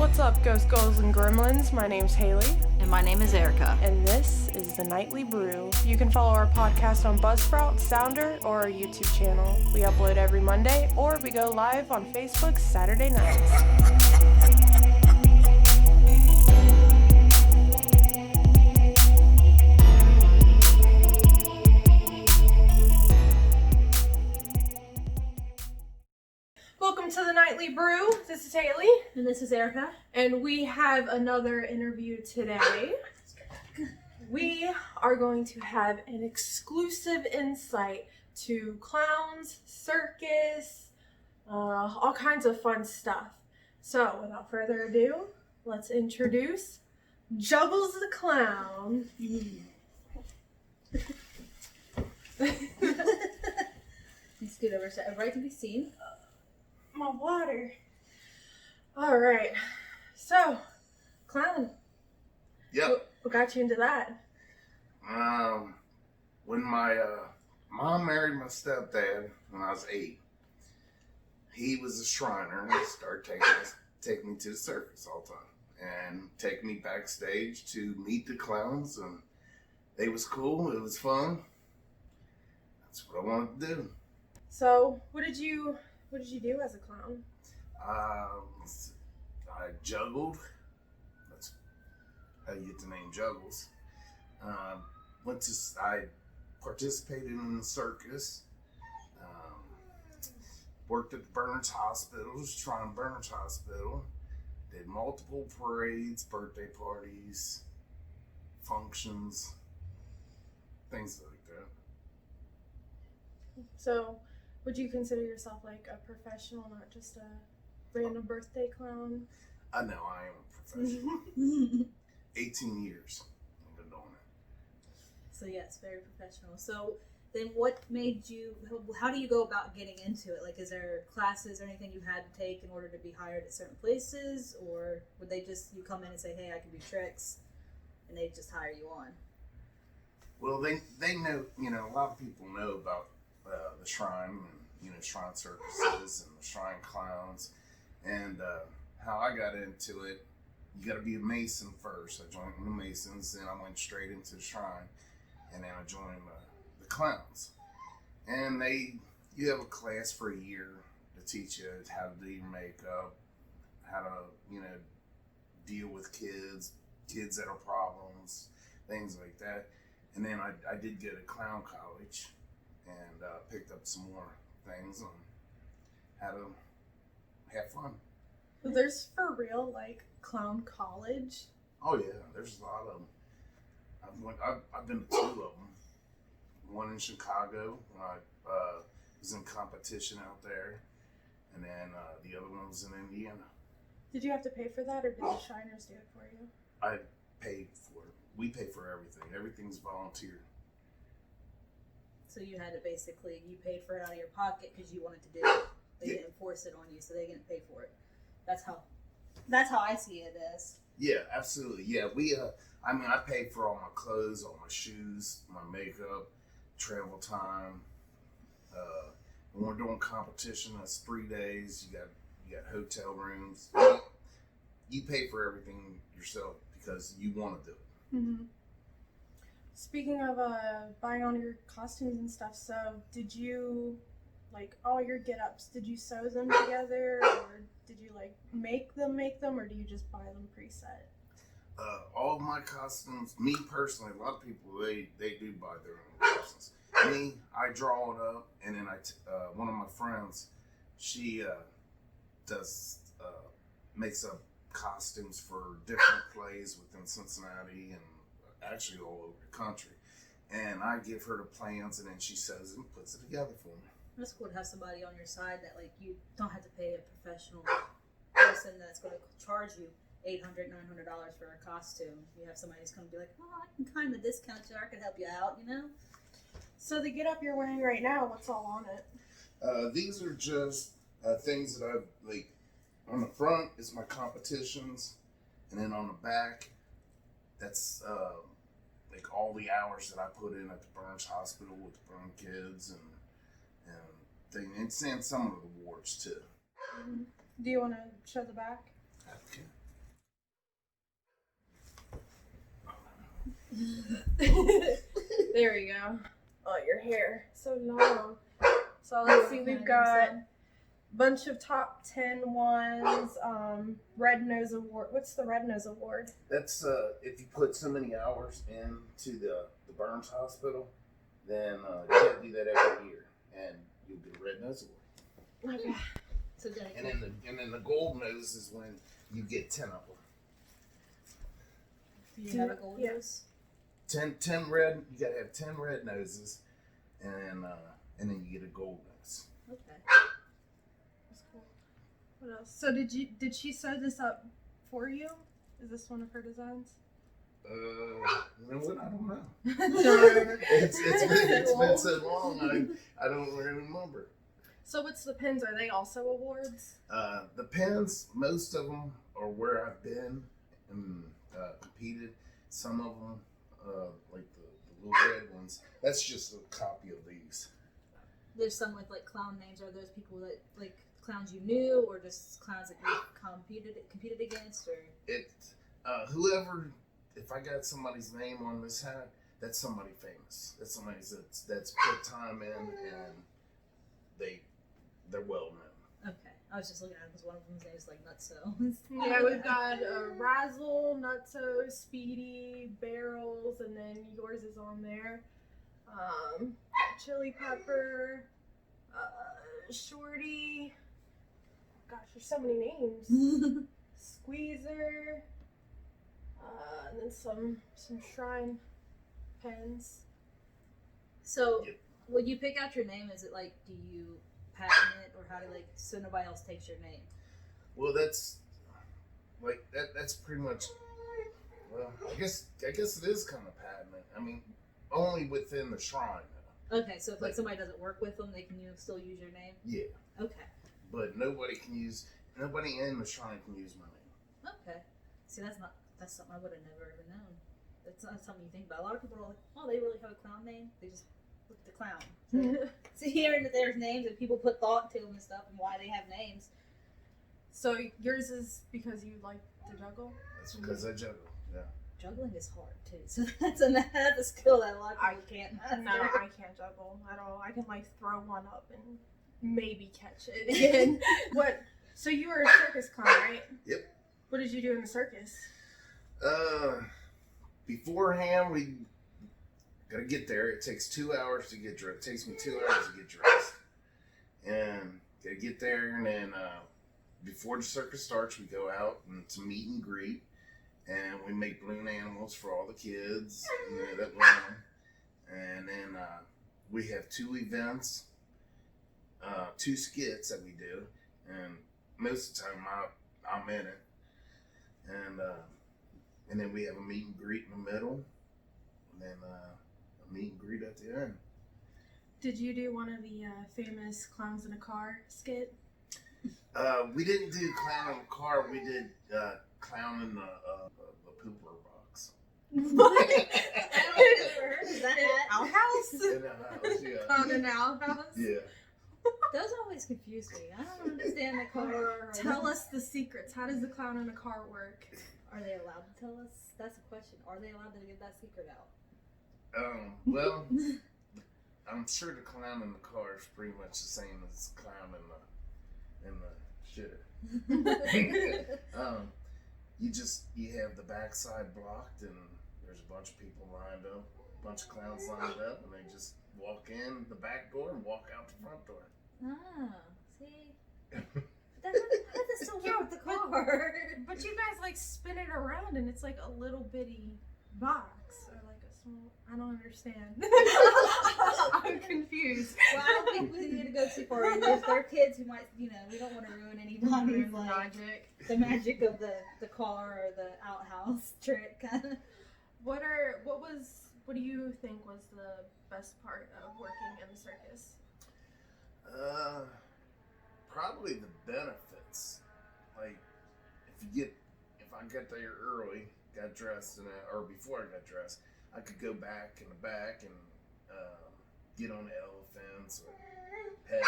What's up, Ghost Girls and Gremlins? My name's Haley. And my name is Erica. And this is The Nightly Brew. You can follow our podcast on Buzzsprout, Sounder, or our YouTube channel. We upload every Monday, or we go live on Facebook Saturday nights. Welcome to The Nightly Brew. This is Haley. And this is Erica. And we have another interview today. We are going to have an exclusive insight to clowns, circus, all kinds of fun stuff. So, without further ado, let's introduce Juggles the Clown. Let's scoot over so everybody can be seen. My water. All right. So, clown. Yep. What got you into that? When my mom married my stepdad when I was 8, he was a Shriner and started taking me to the circus all the time and taking me backstage to meet the clowns, and they was cool. It was fun. That's what I wanted to do. So, what did you do as a clown? I juggled. That's how you get the name Juggles. I participated in the circus. Worked at the Bernard's Hospital, Shrine Bernard's Hospital. Did multiple parades, birthday parties, functions, things like that. So, would you consider yourself like a professional, not just a random birthday clown? I know I am a professional. 18 years I've been doing it. So yes, very professional. So then what made you, how do you go about getting into it? Like, is there classes or anything you had to take in order to be hired at certain places? Or would they just, you come in and say, hey, I can do tricks, and they just hire you on? Well, they know, a lot of people know about the Shrine and, Shrine circuses and the Shrine clowns. And how I got into it, you got to be a Mason first. I joined the Masons, then I went straight into the Shrine, and then I joined the clowns. And you have a class for a year to teach you how to do your makeup, how to, deal with kids that are problems, things like that. And then I did get a clown college and picked up some more things on how to have fun. There's for real, like, clown college? Oh yeah, there's a lot of them. I've been to 2 of them. One in Chicago when I was in competition out there, and then the other one was in Indiana. Did you have to pay for that, or did the Shriners do it for you? I paid for it. We pay for everything. Everything's volunteer. So you had to basically, you paid for it out of your pocket because you wanted to do it. They didn't force it on you, so they didn't pay for it. That's how I see it as. Yeah, absolutely. Yeah, I paid for all my clothes, all my shoes, my makeup, travel time. When we're doing competition, that's 3 days. You got hotel rooms. You pay for everything yourself because you want to do it. Mm-hmm. Speaking of buying all your costumes and stuff, so did you, like, all your get-ups, did you sew them together, or did you, like, make them, or do you just buy them preset? All of my costumes, me personally, a lot of people, they do buy their own costumes. Me, I draw it up, and then one of my friends, she makes up costumes for different plays within Cincinnati and actually all over the country. And I give her the plans, and then she sews and puts it together for me. That's cool to have somebody on your side that, like, you don't have to pay a professional person that's going to charge you $800, $900 for a costume. You have somebody who's going to be like, I can kind of discount you, I can help you out, So the get-up you're wearing right now, what's all on it? These are just things that I've, like, on the front is my competitions, and then on the back, that's like all the hours that I put in at the Burns Hospital with the burn kids and thing, and some of the wards too. Mm-hmm. Do you want to show the back? Okay. There we go. Oh, your hair. So long. So let's see, we've got a bunch of top 10 ones. Red Nose Award. What's the Red Nose Award? That's if you put so many hours into the Burns Hospital, then you have to do that every year, and you'll get a Red Nose Award. Okay. So And then the Gold Nose is when you get 10 of them. do you have a gold nose? 10 red. You gotta have 10 red noses, and then you get a gold nose. Okay. That's cool. What else? So did she sew this up for you? Is this one of her designs? You know what? I don't know. No. It's been so long, I don't really remember. So what's the pins? Are they also awards? The pins, most of them are where I've been and competed. Some of them, like the little red ones, that's just a copy of these. There's some with like clown names. Are those people that like clowns you knew, or just clowns that you competed against, or whoever. If I got somebody's name on this hat, that's somebody famous. That's somebody that's put time in, and they're well known. okay? I was just looking at it because one of them's name is like Nutso. Yeah, we've got Razzle, Nutso, Speedy, Barrels, and then yours is on there. Chili Pepper, Shorty. Gosh, there's so many names. Squeezer, and then some shrine pens. So, Yep. when you pick out your name, is it like, do you patent it, or how do so nobody else takes your name? Well, that's like that's pretty much. Well, I guess it is kind of patented. I mean, only within the shrine. Okay, so if like somebody doesn't work with them, they can still use your name. Yeah. Okay. But nobody in the shrine can use my name. Okay. See, that's something I would have never even known. That's not something you think about. A lot of people are like, oh, they really have a clown name. They just look at the clown. So hearing that there's names and people put thought to them and stuff and why they have names. So yours is because you like to juggle? That's because I juggle. Yeah. Juggling is hard too, so that's a skill that a lot of people can't master. No, I can't juggle at all. I can like throw one up and maybe catch it again. What? So you were a circus clown, right? Yep. What did you do in the circus? Beforehand, we gotta get there. It takes 2 hours to get dressed. It takes me 2 hours to get dressed. And gotta get there, and then before the circus starts, we go out and to meet and greet. And we make balloon animals for all the kids, that went on. And then we have 2 events, 2 skits that we do. And most of the time I'm in it. And then we have a meet and greet in the middle. And then a meet and greet at the end. Did you do one of the famous Clowns in a Car skit? We didn't do Clown in the Car. We did Clown in the pooper box. What? Is that Outhouse? In the house, yeah. Clown in the outhouse? Yeah. Those always confuse me. I don't understand the car. Tell us the secrets. How does the clown in a car work? Are they allowed to tell us? That's a question. Are they allowed to get that secret out? Well, I'm sure the clown in the car is pretty much the same as the clown in the shitter. You have the backside blocked, and there's a bunch of people lined up, a bunch of clowns lined up, and they just walk in the back door and walk out the front door. Ah, see? How does that still work with the car? But you guys like spin it around and it's like a little bitty box or like a small. I don't understand. I'm confused. Well, I don't think we need to go too far. If there are kids who might, we don't want to ruin anybody's like Magic. the magic of the car or the outhouse trick. What do you think was the best part of working in the circus? Probably the benefits. Like, if I got there early, got dressed, or before I got dressed, I could go back in the back and get on the elephants or pet,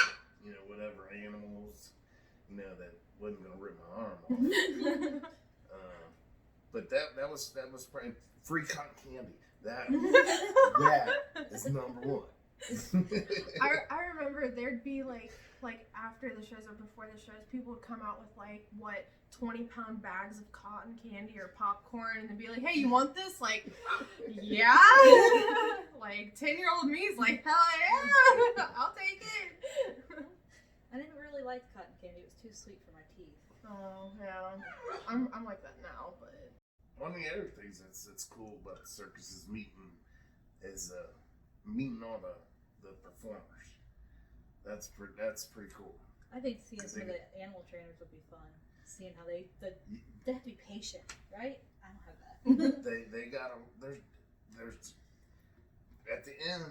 whatever animals, that wasn't gonna rip my arm off. But that was probably free cotton candy. That is number one. I remember there'd be like after the shows or before the shows, people would come out with like 20-pound bags of cotton candy or popcorn and be like, hey, you want this? Like, yeah. Like 10-year-old me's like, hell yeah, I'll take it. I didn't really like cotton candy. It was too sweet for my teeth. Oh yeah, I'm like that now, but One of the other things that's cool about the circus is meeting all the performers. That's pretty cool. I think seeing some of the animal trainers would be fun. Seeing how they have to be patient, right? I don't have that. they got there's at the end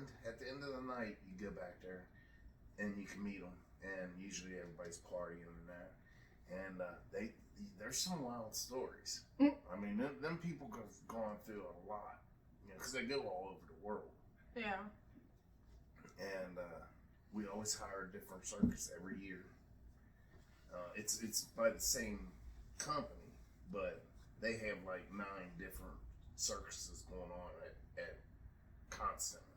of the night you go back there and you can meet them, and usually everybody's partying and that, and there's some wild stories. I mean, them people have gone through a lot, because they go all over the world. yeah. And we always hire a different circus every year. It's by the same company, but they have like 9 different circuses going on at constantly.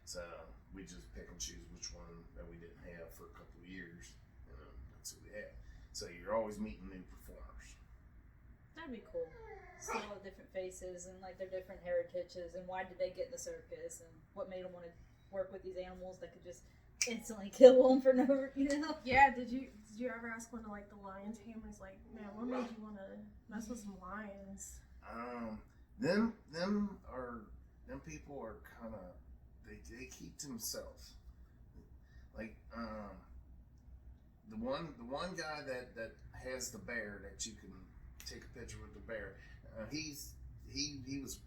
So we just pick and choose which one that we didn't have for a couple of years, and that's what we have. So you're always meeting new performers. That'd be cool. See all the different faces and like their different heritages, and why did they get in the circus, and what made them want to work with these animals that could just instantly kill them for no reason. Yeah, did you ever ask one of like the lion tamers, like, man, what made you want to mess with some lions? Them people are kind of they keep to themselves. Like the one guy that has the bear that you can take a picture with the bear. He was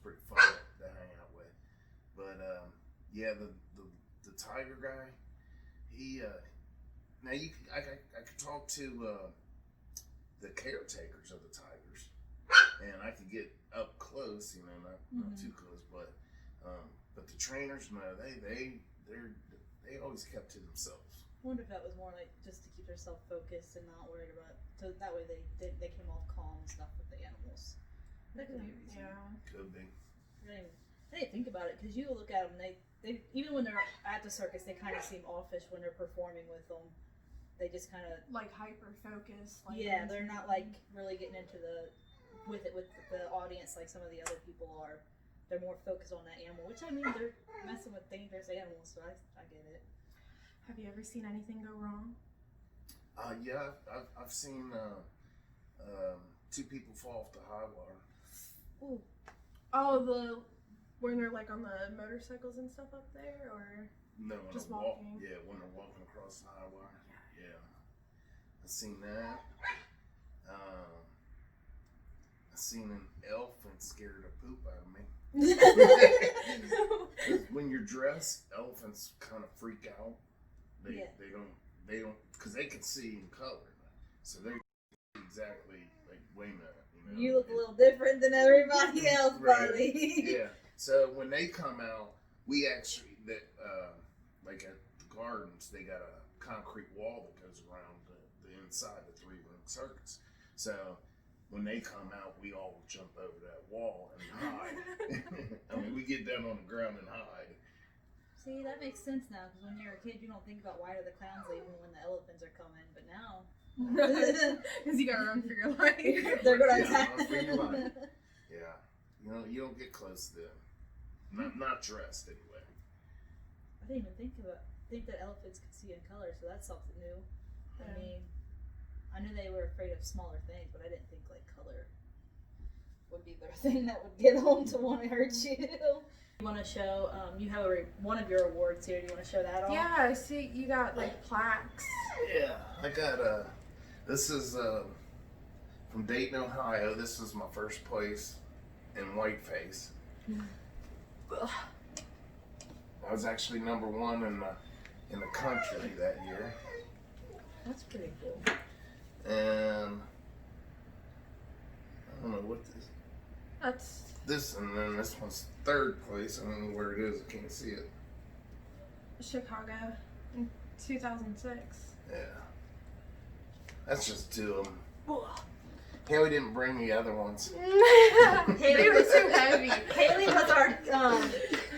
pretty fun to hang out with, but yeah, the tiger guy, he now I could talk to the caretakers of the tigers, and I could get up close, not too close, but the trainers, no, they always kept to themselves. I wonder if that was more like just to keep themselves focused and not worried about, so that way they came off calm and stuff with the animals. That could be a reason. Yeah. Could be. I didn't think about it, because you look at them, they even when they're at the circus, they kind of seem offish when they're performing with them. They just kind of Like hyper focused. Like, yeah, they're not like really getting into with the audience like some of the other people are. They're more focused on that animal, which I mean they're messing with dangerous animals, so I get it. Have you ever seen anything go wrong? Yeah, I've seen 2 people fall off the high wire. Ooh. Oh, when they're like on the motorcycles and stuff up there, or No, when just they're walking? when they're walking across the high wire. Yeah, I've seen that. I've seen an elephant scare the poop out of me. When you're dressed, elephants kind of freak out. They don't, because they can see in color, so they're exactly like, wait a minute, You look a little different than everybody else, Right. buddy. Yeah. So when they come out, we actually like at the gardens, they got a concrete wall that goes around the inside the 3-ring circus. So when they come out, we all jump over that wall and hide. I mean, we get down on the ground and hide. See, that makes sense now, because when you're a kid, you don't think about why are the clowns leaving when the elephants are coming, but now because you gotta run for your life. they're gonna Yeah, attack run for your them. life. Yeah. You don't get close to them. Not dressed anyway. I didn't even think that elephants could see in color, so that's something new. Yeah. I mean, I knew they were afraid of smaller things, but I didn't think like color would be their thing that would get them to want to hurt you. You want to show? You have one of your awards here. Do you want to show that off? Yeah, I see you got like plaques. Yeah, I got this is from Dayton, Ohio. This was my first place in whiteface. I was actually number 1 in the country that year. That's pretty cool. And I don't know what this, and then this one's 3rd place. I don't know where it is. I can't see it. Chicago in 2006. Yeah, that's just 2 of them. Haley didn't bring the other ones. They were too heavy. Haley was our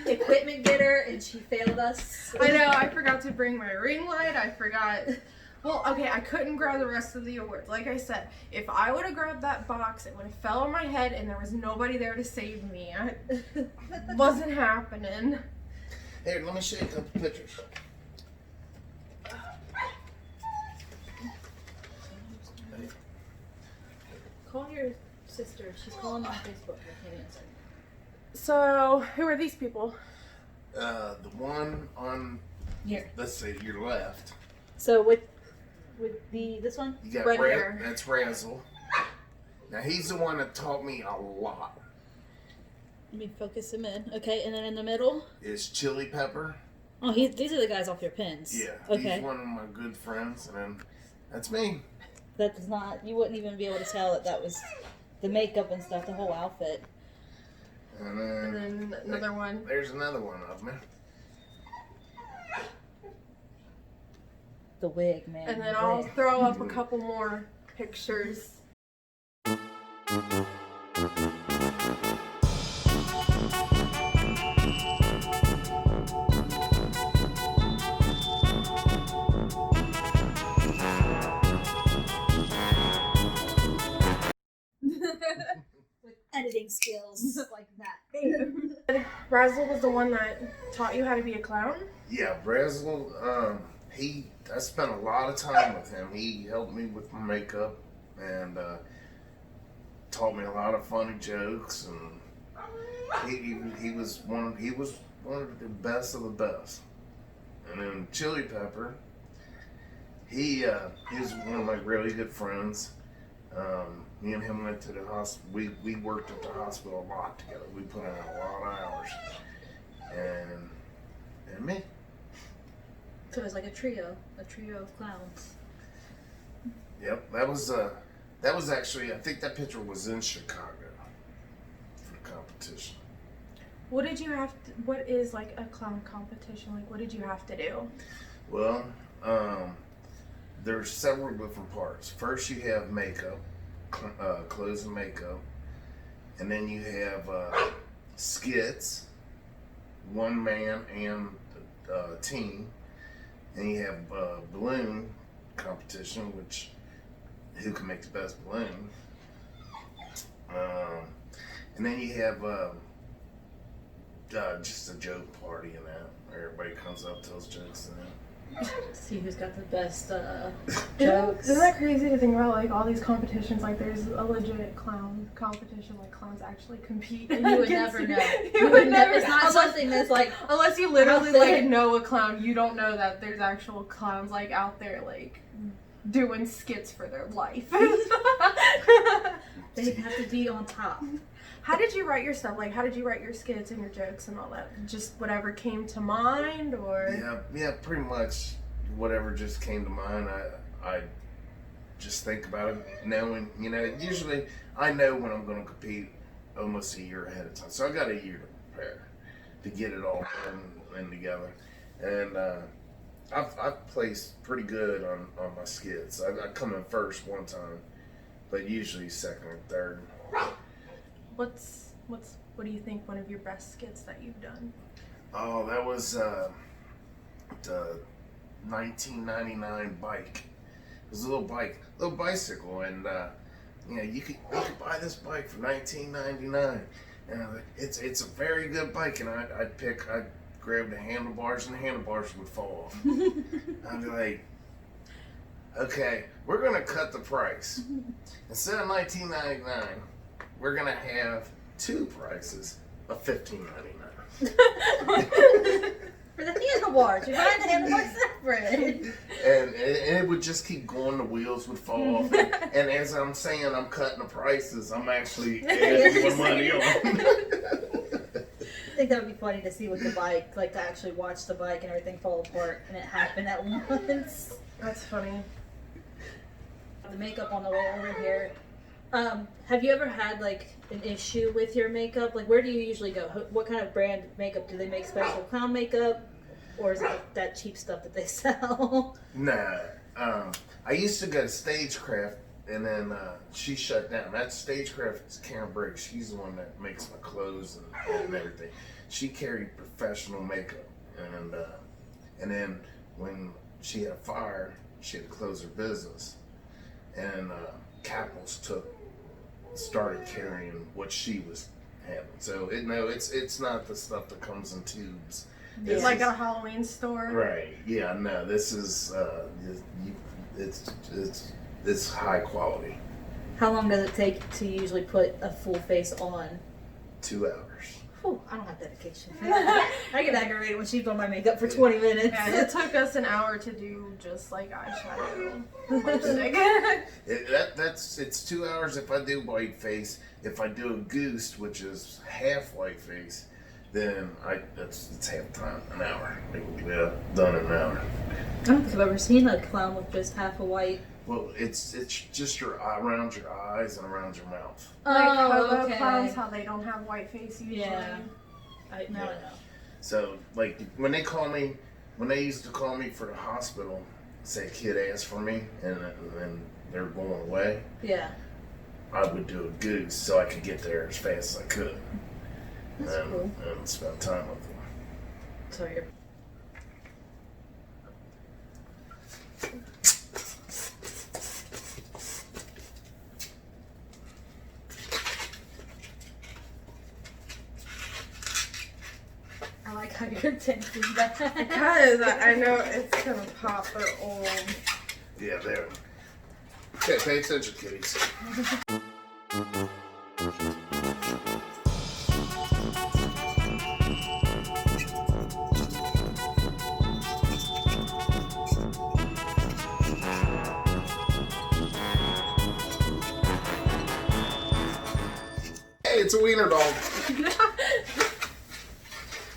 equipment getter, and she failed us. I know, I forgot to bring my ring light. I forgot. Well, okay, I couldn't grab the rest of the awards. Like I said, if I would have grabbed that box, it would have fell on my head and there was nobody there to save me. It wasn't happening. Here, let me show you a couple pictures. Call your sister. She's calling on Facebook. I can't answer. So, who are these people? The one on, Here. let's say, your left. So with this one? You got Right here. That's Razzle. Now he's the one that taught me a lot. Let me focus him in. Okay, and then in the middle? Is Chili Pepper. Oh, these are the guys off your pins. Yeah. Okay. He's one of my good friends, and then that's me. That does not. You wouldn't even be able to tell that was the makeup and stuff, the whole outfit. And And then another one. There's another one of me. The wig, man. And then I'll throw up a couple more pictures. With editing skills like that. Razzle was the one that taught you how to be a clown? Yeah, Razzle. I spent a lot of time with him. He helped me with my makeup and taught me a lot of funny jokes. And he was one of the best of the best. And then Chili Pepper. He was one of my really good friends. Me and him went to the hospital. We worked at the hospital a lot together. We put in a lot of hours. And me. So it was like a trio of clowns. Yep, that was actually, I think that picture was in Chicago for the competition. What did you have to, what is like a clown competition? Like what did you have to do? Well, there's several different parts. First you have makeup, clothes and makeup, and then you have skits, one man and team, and you have balloon competition, which who can make the best balloon, and then you have just a joke party and that everybody comes up, tells jokes and that. See who's got the best Isn't jokes. that crazy to think about, like all these competitions, like there's a legit clown competition, like clowns actually compete. And you would against never you. know. You would never It's not unless, something that's like unless you literally out there. like know a clown, you don't know that there's actual clowns like out there like doing skits for their life. they have to be on top. How did you write your stuff? Like how did you write your skits and your jokes and all that? Just whatever came to mind, or Yeah, pretty much whatever just came to mind. I just think about it, knowing, usually I know when I'm going to compete almost a year ahead of time. So I got a year to prepare to get it all done and together. And I've placed pretty good on my skits. I come in first one time, but usually second or third. what do you think one of your best skits that you've done? Oh, that was the 1999 bike. It was a little bicycle, and you could buy this bike for $19.99, and it's a very good bike. And I'd grab the handlebars, and the handlebars would fall off. I'd be like, okay, we're gonna cut the price. Instead of $19.99, we're gonna have two prices of $15.99. For the handlebars, you're buying the handlebars separate. And it would just keep going. The wheels would fall off. And as I'm saying, I'm cutting the prices. I'm actually adding more money on. I think that would be funny to see with the bike, like to actually watch the bike and everything fall apart, and it happened at once. That's funny. The makeup on the way over here. Have you ever had like an issue with your makeup? Like, where do you usually go? What kind of brand makeup? Do they make special clown makeup, or is it that cheap stuff that they sell? Nah. I used to go to Stagecraft and then she shut down. That stagecraft is Karen Briggs. She's the one that makes my clothes and everything. She carried professional makeup, and then when she had a fire, she had to close her business, and Capitals started carrying what she was having. So it's not the stuff that comes in tubes. It's like a Halloween store. Right. Yeah. No. This is it's high quality. How long does it take to usually put a full face on? 2 hours. Whew, I don't have dedication. I get aggravated when she's doing my makeup for 20 minutes. Yeah, it took us an hour to do just like eyeshadow. It's 2 hours if I do white face. If I do a goose, which is half white face, then it's half time, an hour. Yeah, done in an hour. I don't think I've ever seen a clown with just half a white. Well, it's just your around your eyes and around your mouth. Like how the okay. clowns, how they don't have white face usually. Yeah. I know. So, like, when they used to call me for the hospital, say a kid asked for me, and they're going away, Yeah. I would do a goose so I could get there as fast as I could. That's cool. And spend time with them. So you're. I like how you're attempting that. Because I know it's gonna pop their old. Yeah, there. Okay, pay attention, kitties. Hey, it's a wiener dog.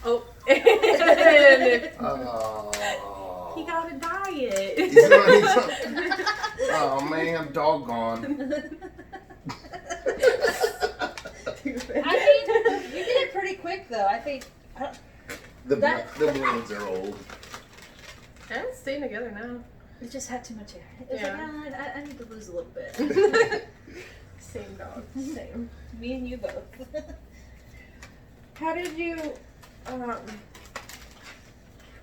Oh. Oh. He got a diet. Oh man, doggone. I mean, you did it pretty quick though. I think. The balloons are old. And it's staying together now. We just had too much hair. It's Yeah. like, I need to lose a little bit. Same dog. Same. Me and you both. How did you,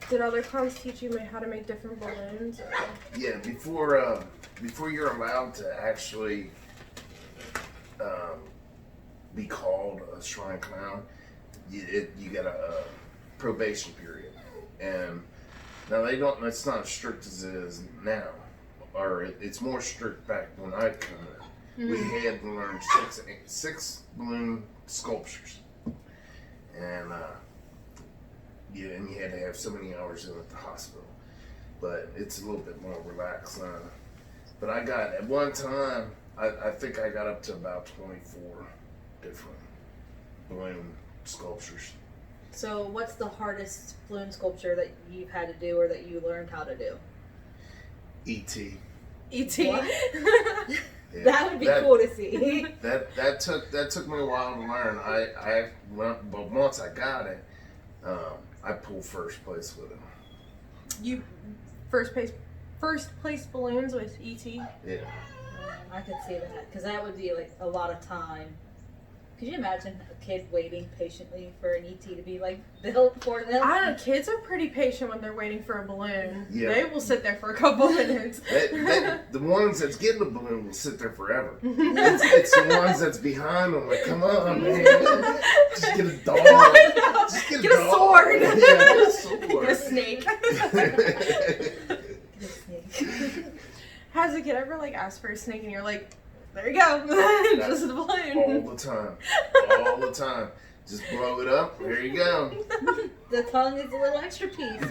did other clowns teach you how to make different balloons? Or? Yeah, before you're allowed to actually be called a shrine clown, you got a probation period, and now they don't. It's not as strict as it is now, or it's more strict back when I come in. Mm-hmm. We had to learn six balloon sculptures, and and you had to have so many hours in at the hospital. But it's a little bit more relaxed now. But I got, at one time, I think I got up to about 24 different balloon sculptures. So, what's the hardest balloon sculpture that you've had to do or that you learned how to do? E.T. E.T. What? Yeah, That would be cool to see. That took me a while to learn. But once I got it, I pulled first place with it. You first place balloons with E.T. Yeah. I could see that because that would be like a lot of time. Could you imagine a kid waiting patiently for an ET to be like built for them? I don't know, kids are pretty patient when they're waiting for a balloon. Yeah. They will sit there for a couple minutes. The ones that's getting the balloon will sit there forever. It's the ones that's behind them. Like, come on, man. Just get a dog. Just get a Get a sword. Yeah, get a sword. Get a snake. The snake. Has a kid ever like asked for a snake and you're like, there you go, just a balloon. All the time. All the time. Just blow it up. There you go. The tongue is a little extra piece.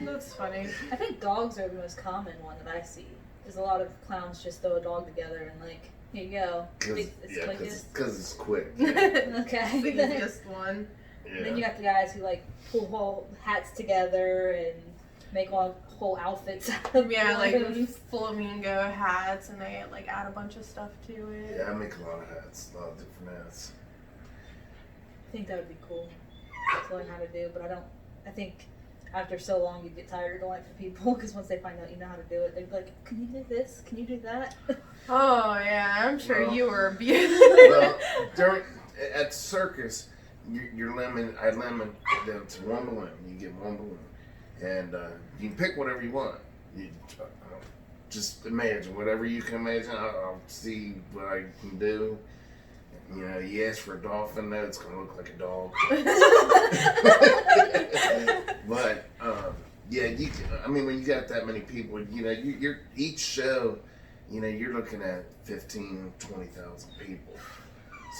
That's funny. I think dogs are the most common one that I see. Because a lot of clowns just throw a dog together and like, here you go. Because it's quick. Okay. The easiest one. Yeah. And then you got the guys who like pull whole hats together and make all whole outfits out of Yeah, like balloons. flamingo hats, and they like add a bunch of stuff to it. Yeah, I make a lot of hats. A lot of different hats. I think that would be cool to learn how to do, but I think after so long you'd get tired of doing it for people because once they find out you know how to do it, they'd be like, "Can you do this? Can you do that?" Oh yeah, I'm sure Well, you were abused. Well, at Circus, I limit them to one balloon. You get one balloon, and you can pick whatever you want. You just imagine whatever you can imagine. I'll see what I can do. You know, you ask for a dolphin, no, it's going to look like a dog. But yeah, you can. I mean, when you got that many people, you know, you're each show, you know, you're looking at 15, 20,000 people.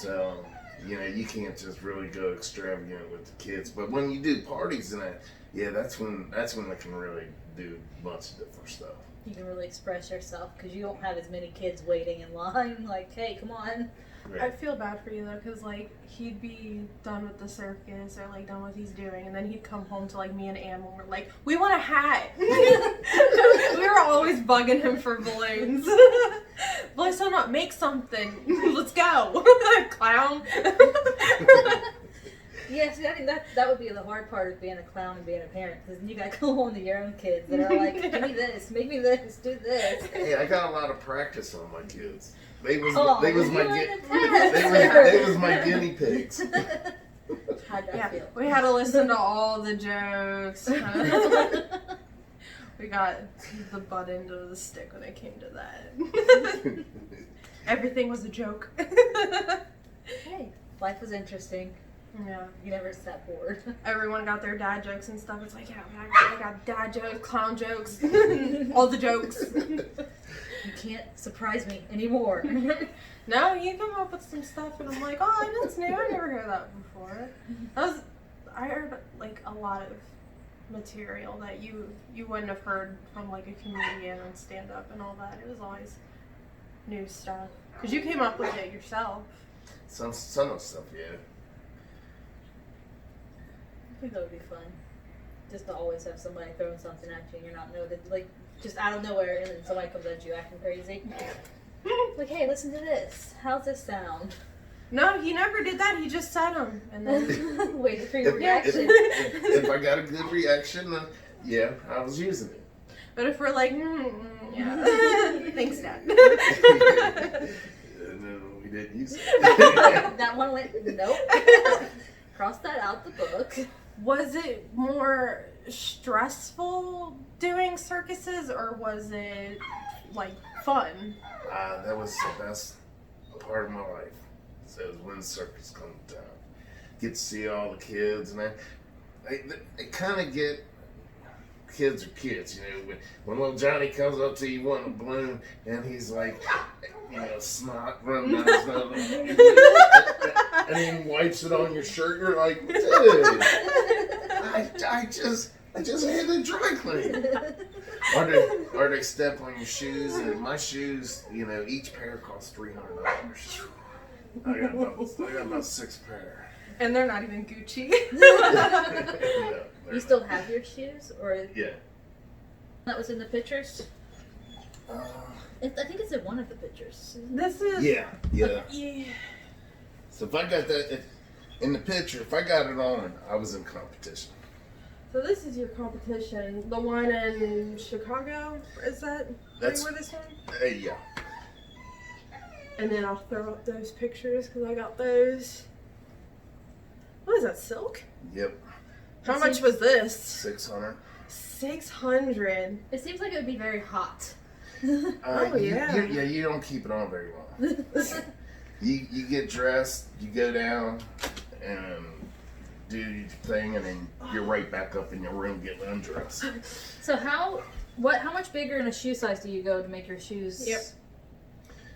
So, you know, you can't just really go extravagant with the kids. But when you do parties and that, yeah, that's when they can really do a bunch of different stuff. You can really express yourself because you don't have as many kids waiting in line. Like, hey, come on. Right. I feel bad for you though, because like he'd be done with the circus or like done what he's doing, and then he'd come home to like me and Anne when we're like, we want a hat. We were always bugging him for balloons. Why so not make something? Let's go, clown. Yeah, see, I think that would be the hard part of being a clown and being a parent, because then you got to go home to your own kids that are like, give me this, make me this, do this. Hey, I got a lot of practice on my kids. They was my guinea pigs. How'd that feel? We had to listen to all the jokes. We got the butt end of the stick when it came to that. Everything was a joke. Hey, life was interesting. Yeah. You never sat bored. Everyone got their dad jokes and stuff. It's like, yeah, I got dad jokes, clown jokes, all the jokes. You can't surprise me anymore. No, you come up with some stuff and I'm like, oh, that's new. I never heard that before. I heard like a lot of material that you wouldn't have heard from like a comedian and stand up and all that. It was always new stuff. Because you came up with it yourself. Some of the stuff, yeah. I think that would be fun. Just to always have somebody throwing something at you and you're not noted, like just out of nowhere, and then somebody comes at you acting crazy. Like, hey, listen to this. How's this sound? No, he never did that. He just said them and then waited for your reaction. If I got a good reaction, then yeah, I was using it. But if we're like, yeah, thanks, Dad. And then we didn't use it. That one went, nope. Cross that out the book. Was it more stressful doing circuses, or was it like fun? That was the best part of my life. So it was when the circus comes to town. Get to see all the kids, and they kind of get. Kids are kids, you know. When little Johnny comes up to you wanting a balloon, and he's like, you know, snot running down his nose, and he wipes it on your shirt. You're like, dude, I just had a dry clean. Or they step on your shoes, and my shoes, you know, each pair costs $300. I got about 6 pair. And they're not even Gucci. Yeah, You still have your shoes, or yeah. that was in the pictures? Uh, I think it's in one of the pictures. This is yeah. yeah. So if I got that in the picture, if I got it on, I was in competition. So this is your competition. The one in Chicago, is that where you were this one? Yeah. And then I'll throw up those pictures because I got those. What is that, silk? Yep. How much was this? 600. 600. It seems like it would be very hot. Oh, yeah. You don't keep it on very long. You get dressed, you go down, and do your thing, and then you're right back up in your room getting undressed. So how much bigger in a shoe size do you go to make your shoes? Yep.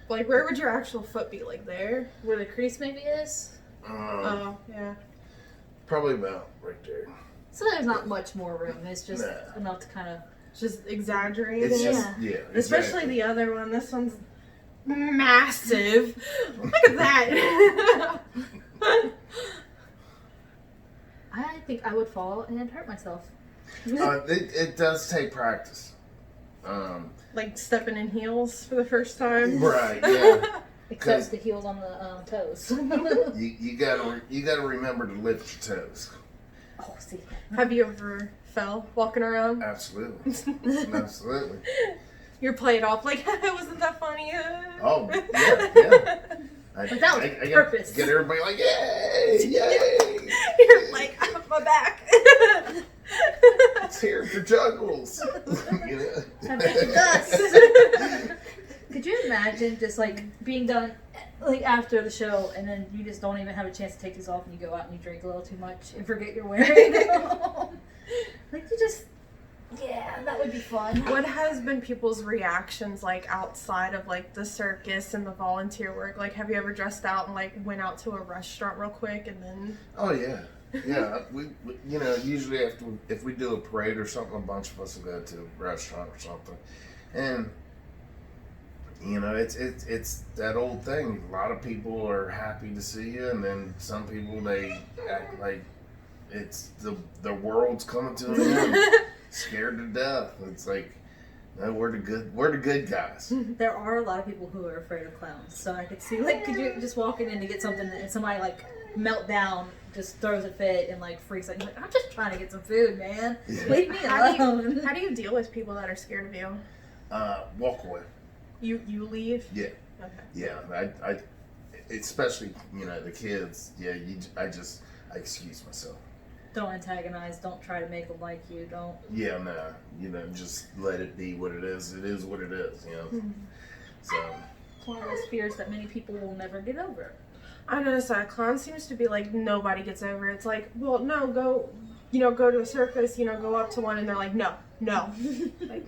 Like, where would your actual foot be? Like there? Where the crease maybe is? Oh, yeah. Probably about right there. So there's not much more room. It's just enough to kind of... Just exaggerated. It's just, yeah. Especially exactly. the other one. This one's massive. Look at that. I think I would fall and hurt myself. It does take practice. Like stepping in heels for the first time. Right, yeah. Except the heels on the toes. You gotta remember to lift your toes. Oh, see. Have you ever fell walking around? Absolutely. Absolutely. You're playing off like, wasn't that funny? Oh, yeah. But that was I purpose. Get everybody like, yay! You're like, I'm my back. It's here for Juggles. You know? I bet it does. Could you imagine just like being done like after the show and then you just don't even have a chance to take these off and you go out and you drink a little too much and forget you're wearing them? Like you just, yeah, that would be fun. What has been people's reactions like outside of like the circus and the volunteer work? Like, have you ever dressed out and like went out to a restaurant real quick and then? Oh yeah. Yeah, we you know, usually if we do a parade or something, a bunch of us will go to a restaurant or something, and you know, it's that old thing. A lot of people are happy to see you, and then some people they act like it's the world's coming to an end, scared to death. It's like, no, we're the good guys. There are a lot of people who are afraid of clowns, so I could see like, could you just walking in to get something and somebody like melt down, just throws a fit and like freaks out. You're like, I'm just trying to get some food, man. Yeah. Leave me alone. How do you deal with people that are scared of you? Walk away. You leave? Yeah. Okay. Yeah, I especially, you know, the kids. Yeah, I excuse myself. Don't antagonize. Don't try to make them like you. Don't. Yeah, no, you know, just let it be what it is. It is what it is, you know. So It's one of those fears that many people will never get over. I noticed that clown seems to be like nobody gets over. It's like, well, no, go to a circus, go up to one, and they're like, no. Like,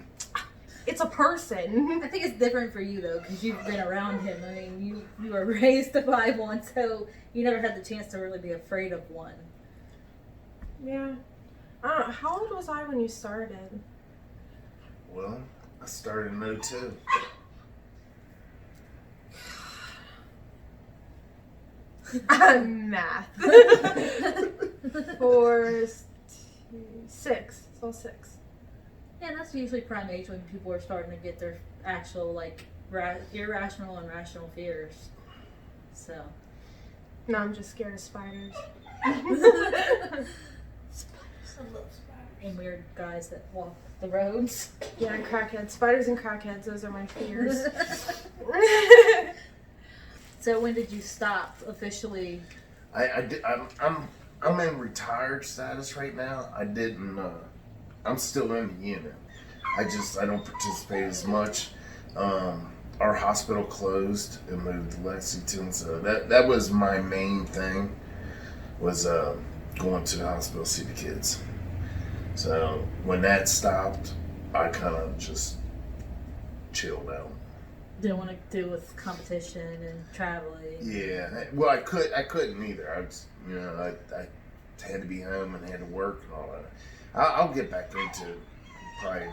it's a person. I think it's different for you though, because you've been around him. I mean, you were raised by one, so you never had the chance to really be afraid of one. Yeah. I don't know. How old was I when you started? well, I started in 02. Math. 4, 6. So 6. Yeah, that's usually prime age when people are starting to get their actual like irrational and rational fears. So. No, I'm just scared of spiders. I love spiders. And weird guys that walk the roads. Yeah, and crackheads. Spiders and crackheads, those are my fears. So when did you stop officially? I'm in retired status right now. I didn't. I'm still in the unit. I don't participate as much. Our hospital closed and moved to Lexington, so that was my main thing. Was going to the hospital to see the kids. So when that stopped, I kind of just chilled out. Didn't want to deal with competition and traveling. Yeah, well, I couldn't either. I was, I had to be home and had to work and all that. I'll get back into it probably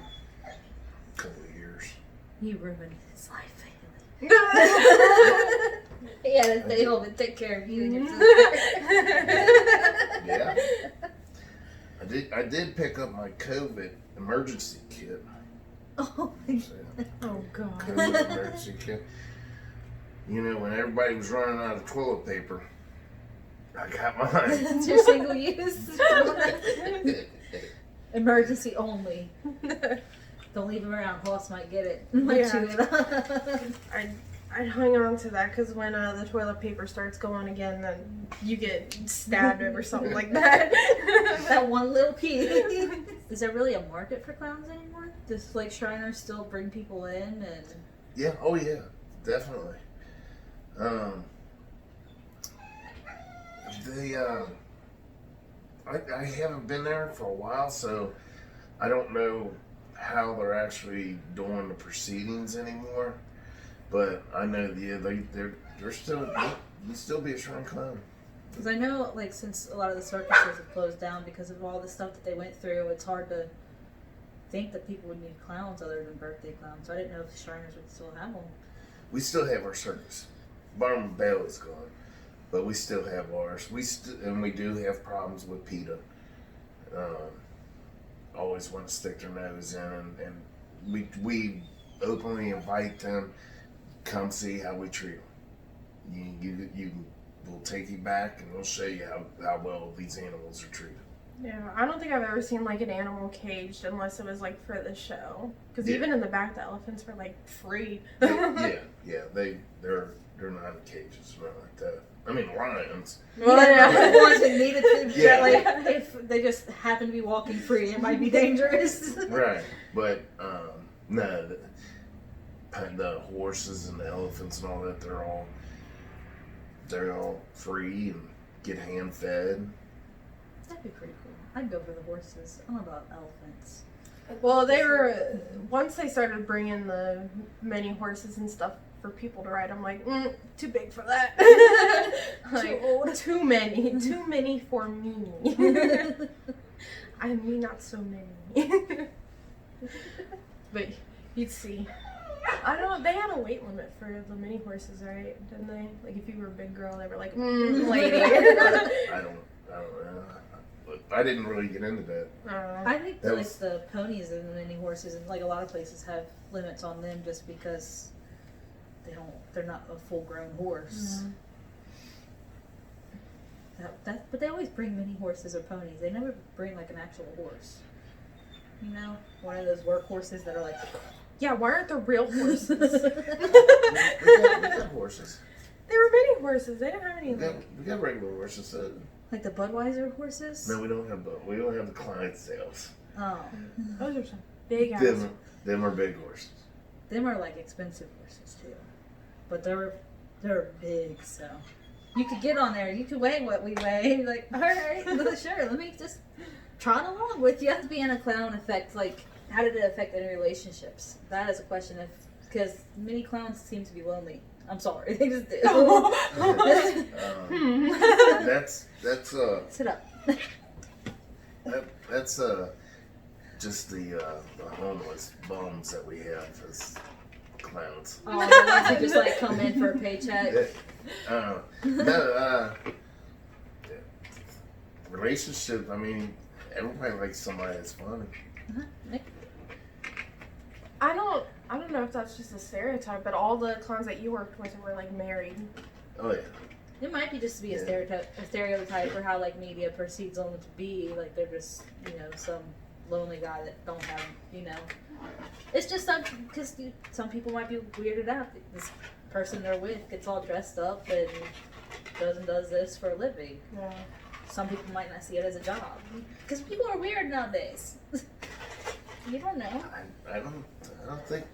a couple of years. You ruined his life, Haley. He had to stay home and take care of you and your sister. Yeah, I did pick up my COVID emergency kit. Oh, Oh, God. COVID emergency kit. When everybody was running out of toilet paper, I got mine. it's your single use. Emergency only. Don't leave him around. Hoss might get it. Might chew it up. I'd hang on to that because when the toilet paper starts going again, then you get stabbed over something like that. That one little piece. Is there really a market for clowns anymore? Does like Shriners still bring people in and? Yeah. Oh yeah. Definitely. I haven't been there for a while, so I don't know how they're actually doing the proceedings anymore. But I know, they're still, you still be a shrine clown. Because I know, like, since a lot of the circuses have closed down because of all the stuff that they went through, it's hard to think that people would need clowns other than birthday clowns. So I didn't know if the Shriners would still have them. We still have our circus. Barnum Bailey's gone, but we still have ours. And we do have problems with PETA. Always want to stick their nose in, and we openly invite them. Come see how we treat them. We'll take you back and we'll show you how well these animals are treated. Yeah, I don't think I've ever seen like an animal caged unless it was like for the show. Because Yeah. even in the back, the elephants were like free. They're not in cages, not like that. I mean, lions. Well, The ones that needed to, Yeah. like, if they just happen to be walking free, it might be dangerous. Right, but no, the horses and the elephants and all that, they're all free and get hand fed. That'd be pretty cool. I'd go for the horses. I don't know about elephants. Well, they were once they started bringing the mini horses and stuff for people to ride. I'm like, too big for that. Like, Too old. too many for me. I mean, not so many. But you'd see. I don't know. They had a weight limit for the mini horses, right? Didn't they? Like, if you were a big girl, they were like, lady. I don't know. I didn't really get into that. I think That like was- the ponies and the mini horses and like a lot of places have limits on them just because they're not a full grown horse. But they always bring mini horses or ponies. They never bring like an actual horse. You know, one of those work horses that are like. Yeah, why aren't there real horses? We got horses. They were mini horses. They didn't have any. We got regular horses. Like the Budweiser horses? No, we don't have the Clydesdales. Oh. Those are some big ass. Them are big horses. Them are like expensive horses too. But they're big, so you could get on there, you could weigh what we weigh. You're like, alright, sure, let me just trot along with you. Being a clown affect like how did it affect any relationships? That is a question because many clowns seem to be lonely. I'm sorry, they just do. Sit up. That's just the homeless bums that we have as clowns. Oh, the ones who just like come in for a paycheck. Relationship. I mean, everybody likes somebody that's funny. I don't know if that's just a stereotype, but all the clowns that you worked with were like married. Oh yeah. It might be just to be a stereotype for how like media perceives them to be. Like they're just some lonely guy that don't have It's just because some people might be weirded out. This person they're with gets all dressed up and does this for a living. Yeah. Some people might not see it as a job because people are weird nowadays. You don't know. I don't think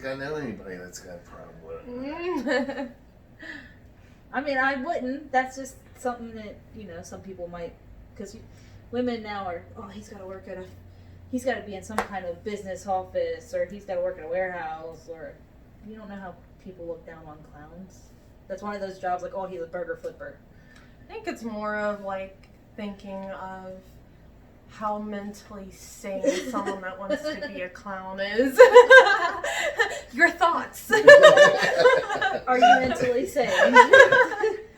I know anybody that's got a problem with it. I mean, I wouldn't. That's just something that some people might, because women now are, he's got to be in some kind of business office, or he's got to work at a warehouse, or you don't know how people look down on clowns. That's one of those jobs like, he's a burger flipper. I think it's more of like thinking of how mentally sane someone that wants to be a clown is. Your thoughts. Are you mentally sane?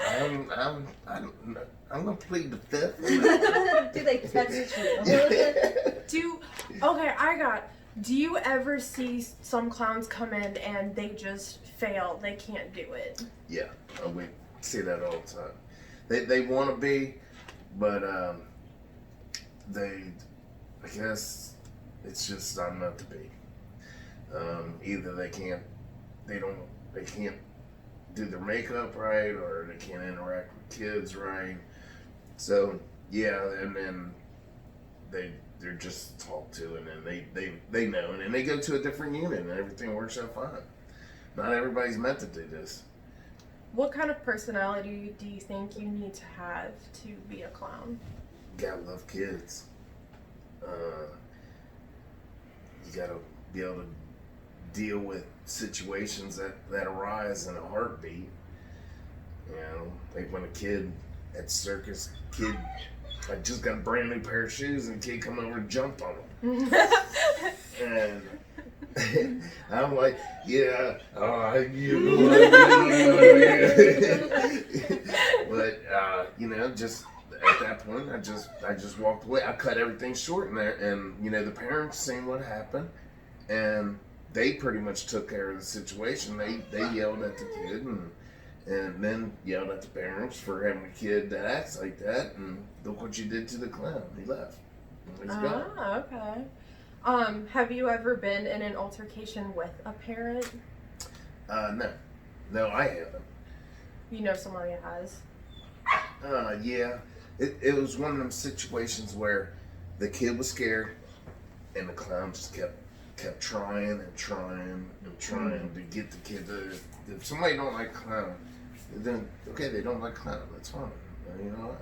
I'm gonna plead the fifth. Do they touch you? Do you ever see some clowns come in and they just fail? They can't do it. Yeah, we see that all the time. They want to be, but I guess it's just not meant to be. Either they can't do their makeup right, or they can't interact with kids right. So yeah, and then they're just talked to, and then they know, and then they go to a different unit, and everything works out fine. Not everybody's meant to do this. What kind of personality do you think you need to have to be a clown? You gotta love kids. You gotta be able to deal with situations that arise in a heartbeat. Like when a kid at Circus, I just got a brand new pair of shoes, and a kid come over and jumped on them. And I'm like, yeah, but just at that point, I just walked away. I cut everything short in there, and the parents seen what happened, and they pretty much took care of the situation. They yelled at the kid, and then yelled at the parents for having a kid that acts like that, and look what you did to the clown. He left. He's gone. Okay. Have you ever been in an altercation with a parent? No, I haven't. You know somebody has. Yeah. It was one of them situations where the kid was scared, and the clown just kept trying and trying and trying to get the kid to. If somebody don't like clown, then okay, they don't like clown. That's fine. You know,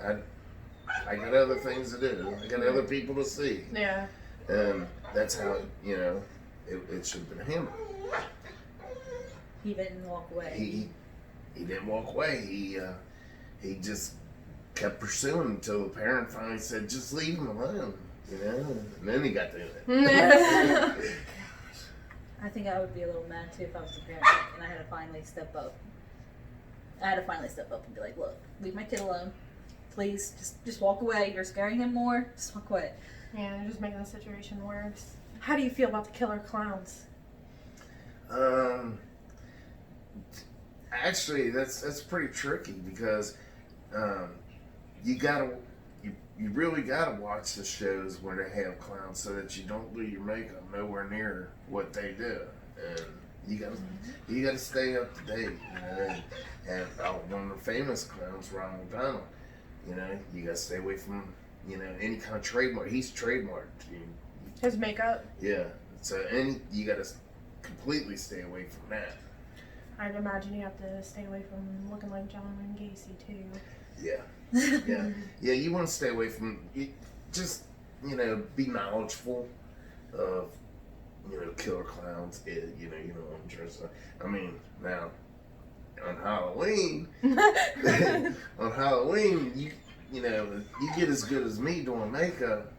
I got other things to do. I got other people to see. Yeah. And that's how it should have been handled. He didn't walk away. He didn't walk away. He just kept pursuing until the parent finally said, "Just leave him alone." You know, and then he got to it. I think I would be a little mad too if I was the parent and I had to finally step up. I had to finally step up and be like, "Look, leave my kid alone. Please, just walk away. You're scaring him more. Just walk away." Yeah, you're just making the situation worse. How do you feel about the killer clowns? Actually, that's pretty tricky because you really gotta watch the shows where they have clowns so that you don't do your makeup nowhere near what they do, and you gotta stay up to date. You know, and one of the famous clowns, Ron McDonald. You know, you gotta stay away from any kind of trademark. He's trademarked. His makeup? Yeah. So you gotta completely stay away from that. I'd imagine you have to stay away from looking like John Wayne Gacy too. Yeah. Yeah. You want to stay away from just be knowledgeable of killer clowns. You know what I'm trying to say. I mean, now on Halloween, you get as good as me doing makeup.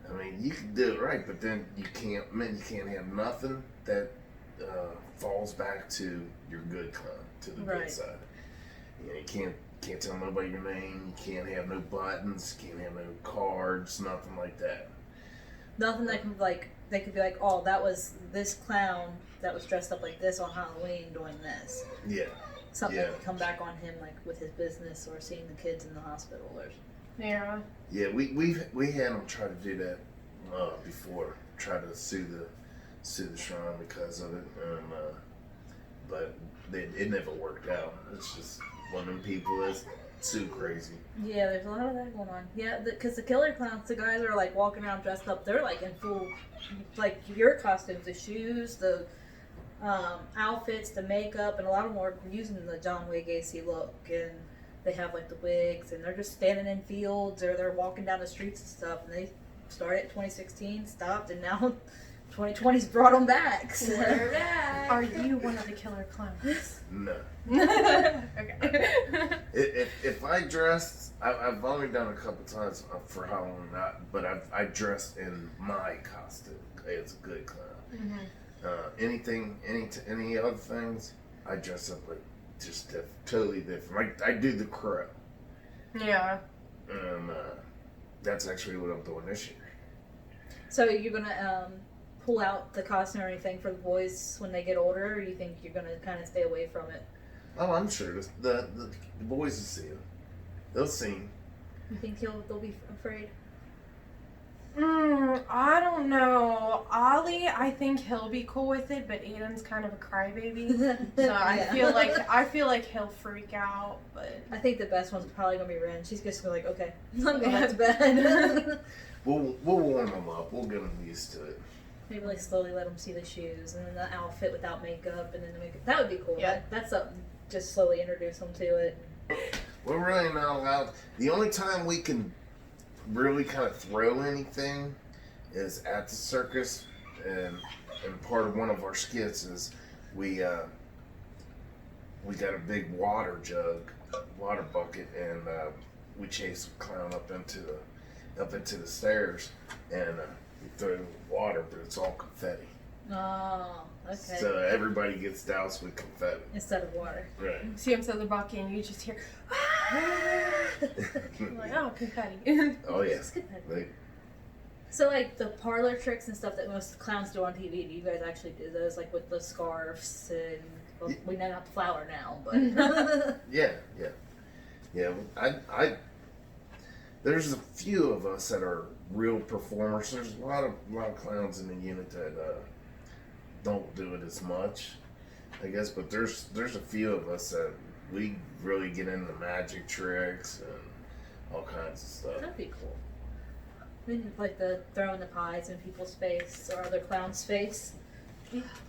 I mean, you can do it right, but then you can't have nothing that falls back to your good clown, to the good side. You can't tell nobody your name. You can't have no buttons. You can't have no cards. Nothing like that. Nothing that can they could be like, "Oh, that was this clown that was dressed up like this on Halloween doing this." Yeah. Something that could come back on him, like with his business or seeing the kids in the hospital or. Yeah. Yeah, we had them try to do that before, try to sue the shrine because of it, but it never worked out. It's just one of them people that's too crazy. Yeah, there's a lot of that going on. Yeah, because the killer clowns, the guys are like walking around dressed up. They're like in full, like your costumes, the shoes, the outfits, the makeup, and a lot of them are using the John Wayne Gacy look, and they have like the wigs, and they're just standing in fields or they're walking down the streets and stuff. And they started 2016, stopped, and now 2020's brought them back. So. We're back. Are you one of the killer clowns? No. Okay. If I dressed, I've only done a couple times for Halloween, but I dressed in my costume as a good clown. Mm-hmm. Any other things, I dress up like just totally different. I do the crow. Yeah. And that's actually what I'm doing this year. So you're gonna pull out the costume or anything for the boys when they get older, or you think you're gonna kind of stay away from it? Oh, I'm sure the boys will see him. They'll see him. You think they'll be afraid? I don't know. Ollie, I think he'll be cool with it, but Aiden's kind of a crybaby, so Yeah. I feel like he'll freak out. But I think the best one's probably gonna be Ren. She's just gonna be like, okay, I'm going to bed. We'll warm them up. We'll get them used to it. Maybe like slowly let them see the shoes and then the outfit without makeup and then the makeup. That would be cool. Yeah. That's something. Just slowly introduce them to it. We're really not allowed. The only time we can really kind of throw anything is at the circus, and part of one of our skits is we got a big water bucket, and we chase a clown up into the stairs, and we throw water, but it's all confetti. Oh, okay. So everybody gets doused with confetti Instead of water. Right. see him so the bucket, and you just hear, I'm like, oh, confetti. Oh yeah. It's confetti. So like the parlor tricks and stuff that most clowns do on TV, do you guys actually do those, like with the scarves and Well, we know not the flower now, but Yeah. There's a few of us that are real performers. There's a lot of clowns in the unit that don't do it as much, I guess. But there's a few of us that we really get into magic tricks and all kinds of stuff. that'd be cool. I mean, like the throwing the pies in people's face or other clowns' face.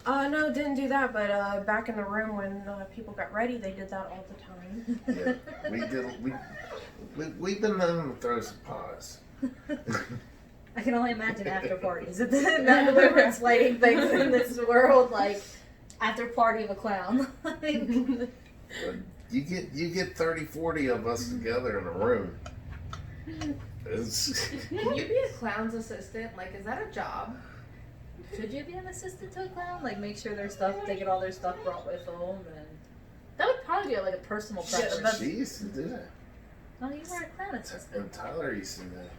No, didn't do that, but back in the room when people got ready, they did that all the time. Yeah, we've been known to throw some pies. I can only imagine after parties. Whoever it's lighting things in this world, like after party of a clown. You get 30, 40 of us together in a room. Can you be a clown's assistant? Like, is that a job? Should you be an assistant to a clown? Like, make sure they get all their stuff brought with them, and that would probably be like a personal preference. She used to do that. Oh, you were a clown assistant. And Tyler used to do that.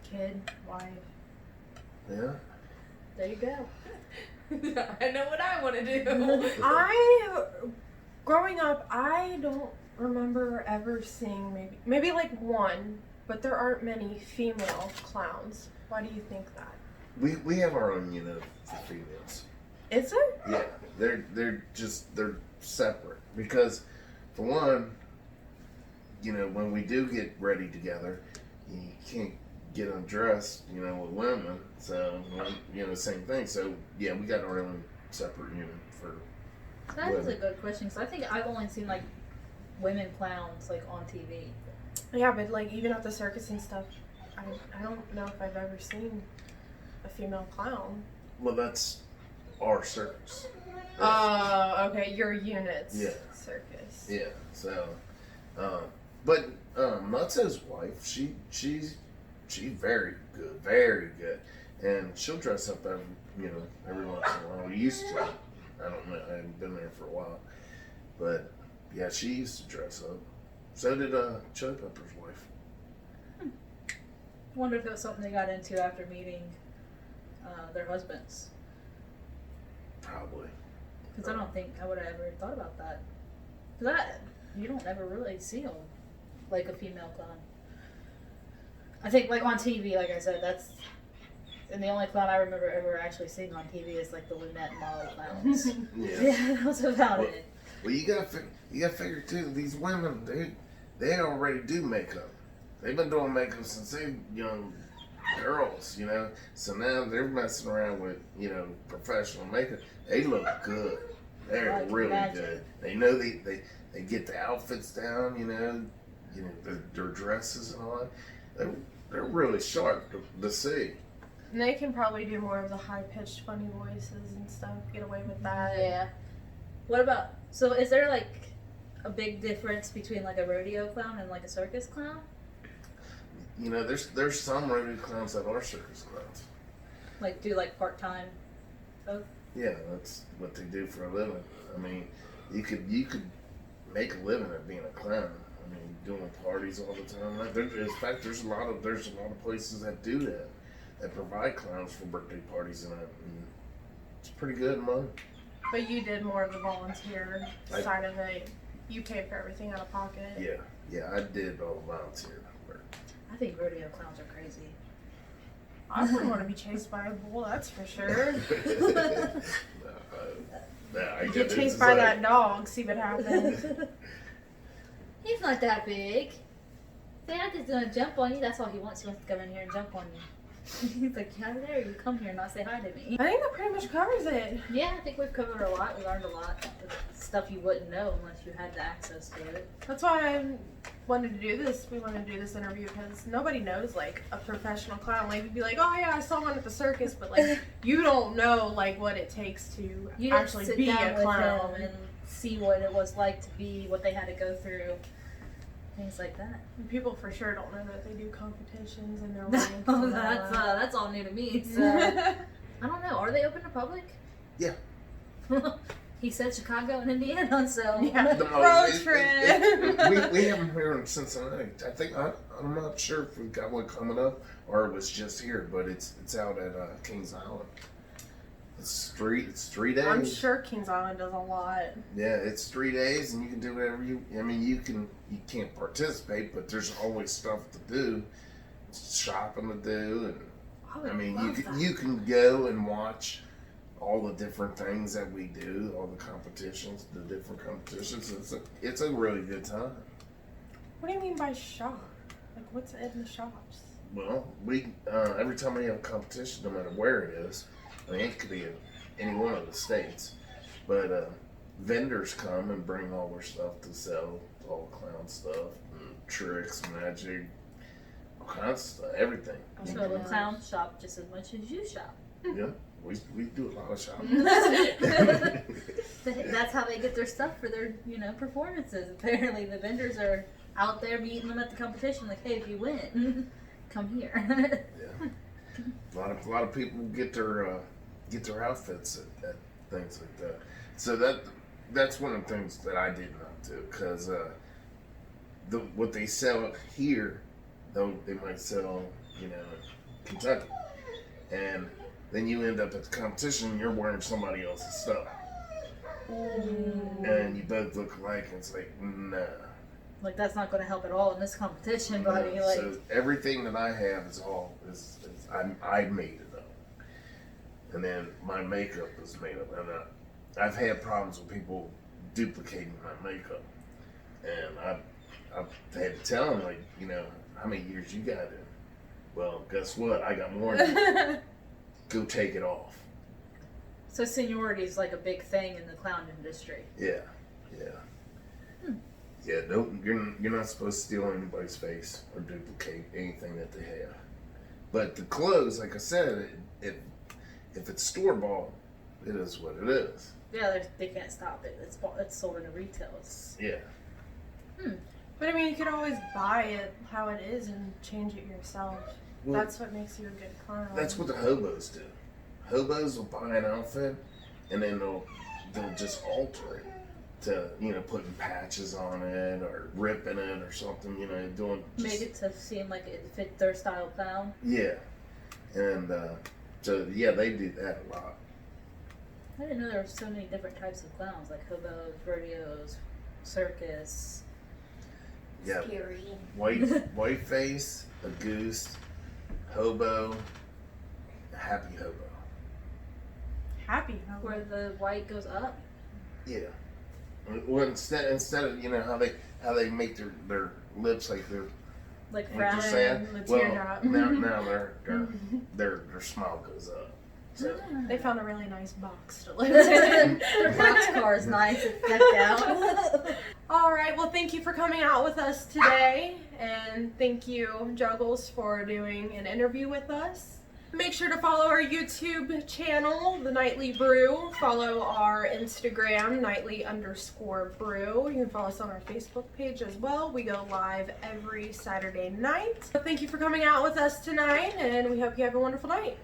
Kid, wife. Yeah. There you go. I know what I want to do. Growing up, I don't remember ever seeing maybe like one, but there aren't many female clowns. Why do you think that? We have our own unit for females. Is there? Yeah, they're separate because, for one, when we do get ready together, you can't get undressed, with women. So same thing. So yeah, we got our own separate unit for. That is a good question because I think I've only seen like women clowns like on TV. Yeah, but like even at the circus and stuff, I don't know if I've ever seen a female clown. Well, that's our circus. Oh, okay, your unit's Yeah. circus. Yeah. So, but Mutzo's wife, she's very good, and she'll dress up every once in a while. We used to. I don't know. I haven't been there for a while, but yeah, she used to dress up. So did Chili Pepper's wife. I wonder if it was something they got into after meeting their husbands. Probably. Because I don't think I would have ever thought about that. Because you don't ever really see them like a female clown. I think like on TV, like I said, and the only clown I remember ever actually seeing on TV is like the Lynette and Molly clowns. Yeah, that was about it. Well, you gotta figure too. These women, they already do makeup. They've been doing makeup since they young girls, So now they're messing around with professional makeup. They look good. They're really good. They know they get the outfits down. Their dresses and all that. They're really sharp to see. And they can probably do more of the high-pitched, funny voices and stuff. Get away with that. Yeah. What about? So, is there like a big difference between like a rodeo clown and like a circus clown? There's some rodeo clowns that are circus clowns. Like do like part-time both? Yeah, that's what they do for a living. I mean, you could make a living at being a clown. I mean, doing parties all the time. In fact, there's a lot of places that do that provide clowns for birthday parties and that. And it's pretty good money. But you did more of the volunteer side of it. You paid for everything out of pocket. Yeah, I did all volunteer work. I think rodeo clowns are crazy. I wouldn't want to be chased by a bull, that's for sure. Get chased by that dog, see what happens. He's not that big. Dad is gonna jump on you. That's all he wants. He wants to come in here and jump on you. He's like, how dare you come here and not say hi to me? I think that pretty much covers it. Yeah, I think we've covered a lot. We learned a lot. Stuff you wouldn't know unless you had the access to it. That's why I wanted to do this. We wanted to do this interview because nobody knows like a professional clown. Like we'd be like, oh yeah, I saw one at the circus, but like you don't know like what it takes to actually sit be down a clown with him and see what it was like to be, what they had to go through, things like that. And people for sure don't know that they do competitions and they're running. That's all new to me. So I don't know. Are they open to public? Yeah. He said Chicago and Indiana, so yeah. Road trip. We haven't here in Cincinnati. I think I'm not sure if we've got one coming up or it was just here, but it's out at Kings Island. It's 3 days. I'm sure Kings Island does a lot. Yeah, it's 3 days, and you can do whatever you. I mean, you can't participate, but there's always stuff to do, shopping to do, and I mean, you can go and watch all the different things that we do, all the competitions, the different competitions. It's a really good time. What do you mean by shop? Like, what's in the shops? Well, we every time we have a competition, no matter where it is, I mean, it could be in any one of the states, but vendors come and bring all their stuff to sell, all clown stuff, and tricks, magic, all kinds of stuff, everything. So the clown shop just as much as you shop. Yeah, we do a lot of shopping. That's how they get their stuff for their, performances. Apparently the vendors are out there meeting them at the competition, like, hey, if you win, come here. Yeah, a lot of people get their outfits at things like that. So that's one of the things that I did not do, because what they sell here, though they might sell, in Kentucky, and then you end up at the competition and you're wearing somebody else's stuff, and you both look alike, and it's like, nah. Like, that's not going to help at all in this competition, buddy. No. So everything that I have is I made it up, and then my makeup is made up, and I've had problems with people duplicating my makeup, and I've had to tell them, like, how many years you got in? Well, guess what? I got more than you. Go take it off. So seniority is like a big thing in the clown industry. Yeah. Yeah, you're not supposed to steal anybody's face or duplicate anything that they have. But the clothes, like I said, if it's store-bought, it is what it is. Yeah, they can't stop it. It's sold in a retail. Yeah. But I mean, you could always buy it how it is and change it yourself. Well, That's what makes you a good clown. that's what the hobos do. Hobos will buy an outfit, and then they'll just alter it to, putting patches on it or ripping it or something, doing just, make it to seem like it fit their style clown. Yeah. And so yeah, they do that a lot. I didn't know there were so many different types of clowns, like hobos, rodeos, circus. Yeah. Scary. White face, a goose, hobo, a happy hobo. Happy hobo. Where the white goes up. Yeah. Well, instead of how they make their lips like they're Like they're frowning. sad. the Well, teardrop. now their smile goes up. So They found a really nice box to live in. Their boxcar is nice. It's decked out. All right. Well, thank you for coming out with us today, and thank you, Juggles, for doing an interview with us. Make sure to follow our YouTube channel, The Nightly Brew. Follow our Instagram, @nightly_brew. You can follow us on our Facebook page as well. We go live every Saturday night. So thank you for coming out with us tonight, and we hope you have a wonderful night.